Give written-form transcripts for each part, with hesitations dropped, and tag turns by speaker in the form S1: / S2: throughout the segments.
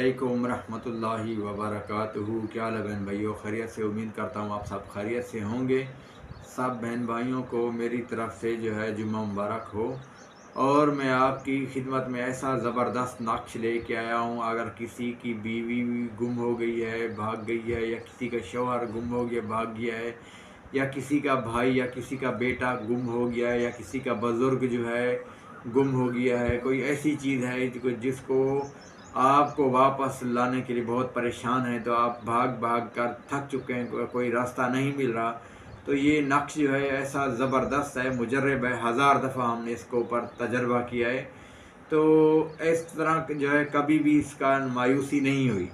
S1: अलैकुम रहमतुल्लाहि व बरकातुहू। क्या हाल है बहन भाइयों, खैरियत से? उम्मीद करता हूँ आप सब खैरियत से होंगे। सब बहन भाइयों को मेरी तरफ से जो है जुम्मा मुबारक हो। और मैं आपकी खिदमत में ऐसा ज़बरदस्त नक्श लेके आया हूँ। अगर किसी की बीवी गुम हो गई है, भाग गई है, या किसी का शौहर गुम हो गया, भाग गया है, या किसी का भाई या किसी का बेटा गुम हो गया है, या किसी का बुज़ुर्ग जो है गुम हो गया है, कोई ऐसी चीज़ है जिसको आपको वापस लाने के लिए बहुत परेशान है, तो आप भाग भाग कर थक चुके हैं, कोई रास्ता नहीं मिल रहा, तो ये नक्श जो है ऐसा ज़बरदस्त है, मुजर्रब है, 1000 दफ़ा हमने इसके ऊपर तजर्बा किया है। तो इस तरह जो है कभी भी इसका मायूसी नहीं हुई।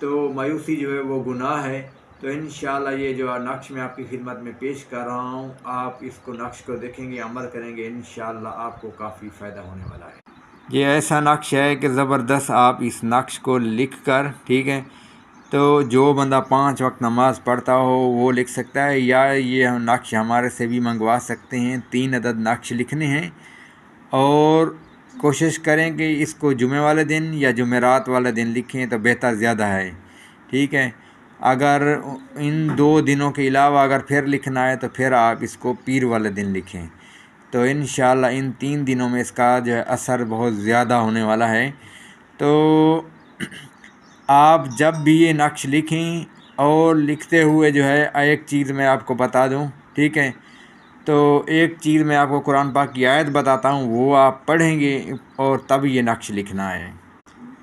S1: तो मायूसी जो है वो गुनाह है। तो इंशाअल्लाह ये जो नक्श मैं आपकी खिदमत में पेश कर रहा हूँ, आप इसको नक्श को देखेंगे, अमल करेंगे, इंशाअल्लाह आपको काफ़ी फ़ायदा होने वाला है। ये ऐसा नक्श है कि ज़बरदस्त। आप इस नक्श को लिख कर, ठीक है, तो जो बंदा 5 वक्त नमाज़ पढ़ता हो वो लिख सकता है, या ये हम नक्श हमारे से भी मंगवा सकते हैं। 3 अदद नक्श लिखने हैं और कोशिश करें कि इसको जुमे वाले दिन या जुमेरात वाले दिन लिखें तो बेहतर ज़्यादा है, ठीक है। अगर इन 2 दिनों के अलावा अगर फिर लिखना है तो फिर आप इसको पीर वाले दिन लिखें। तो इंशाअल्लाह इन 3 दिनों में इसका जो है असर बहुत ज़्यादा होने वाला है। तो आप जब भी ये नक्श लिखें, और लिखते हुए जो है एक चीज़ मैं आपको बता दूं, ठीक है, तो एक चीज़ मैं आपको कुरान पाक की आयत बताता हूं, वो आप पढ़ेंगे और तब ये नक्श लिखना है।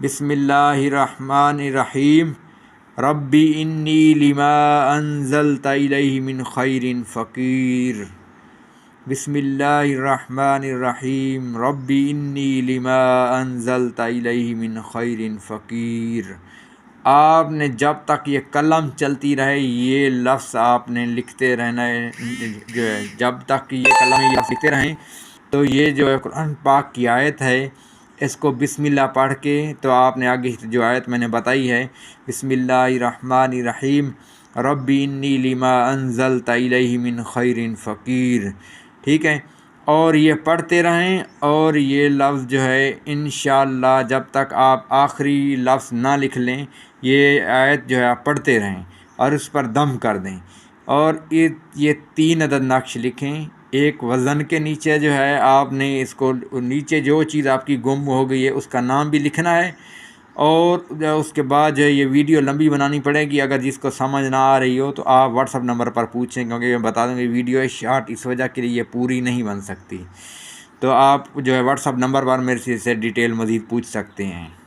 S1: बिस्मिल्लाहिर्रहमानिर्रहीम। रब्बी इन्नी लिमा अंज़लता इलैहि मिन खैरिन फ़कीर। बिस्मिल्लाहिर्रहमानिर्रहीम। रब्बी इन्नी लिमा अंज़लता इलैहि मिन खैरिन फ़कीर। आपने जब तक ये कलम चलती रहे ये लफ्ज़ आपने लिखते रहना है, जो है जब तक ये कलम ये लिखते रहें। तो ये जो है कुरान पाक की आयत है, इसको बिस्मिल्लाह पढ़ के, तो आपने आगे जो आयत मैंने बताई है, बिस्मिल्लाहिर्रहमानिर्रहीम रब्बी इन्नी लिमा अंज़लता इलैहि मिन खैरिन फ़कीर, ठीक है। और ये पढ़ते रहें, और ये लफ्ज़ जो है इंशाअल्लाह जब तक आप आखिरी लफ्ज़ ना लिख लें, ये आयत जो है आप पढ़ते रहें और उस पर दम कर दें। और ये 3 अदद नक्श लिखें। एक वज़न के नीचे जो है आपने इसको नीचे जो चीज़ आपकी गुम हो गई है उसका नाम भी लिखना है। और उसके बाद जो है ये वीडियो लंबी बनानी पड़ेगी। अगर जिसको समझ ना आ रही हो तो आप व्हाट्सअप नंबर पर पूछें, क्योंकि मैं बता दूँगी वीडियो शॉर्ट इस वजह के लिए ये पूरी नहीं बन सकती। तो आप जो है व्हाट्सअप नंबर पर मेरे से डिटेल मज़ीद पूछ सकते हैं।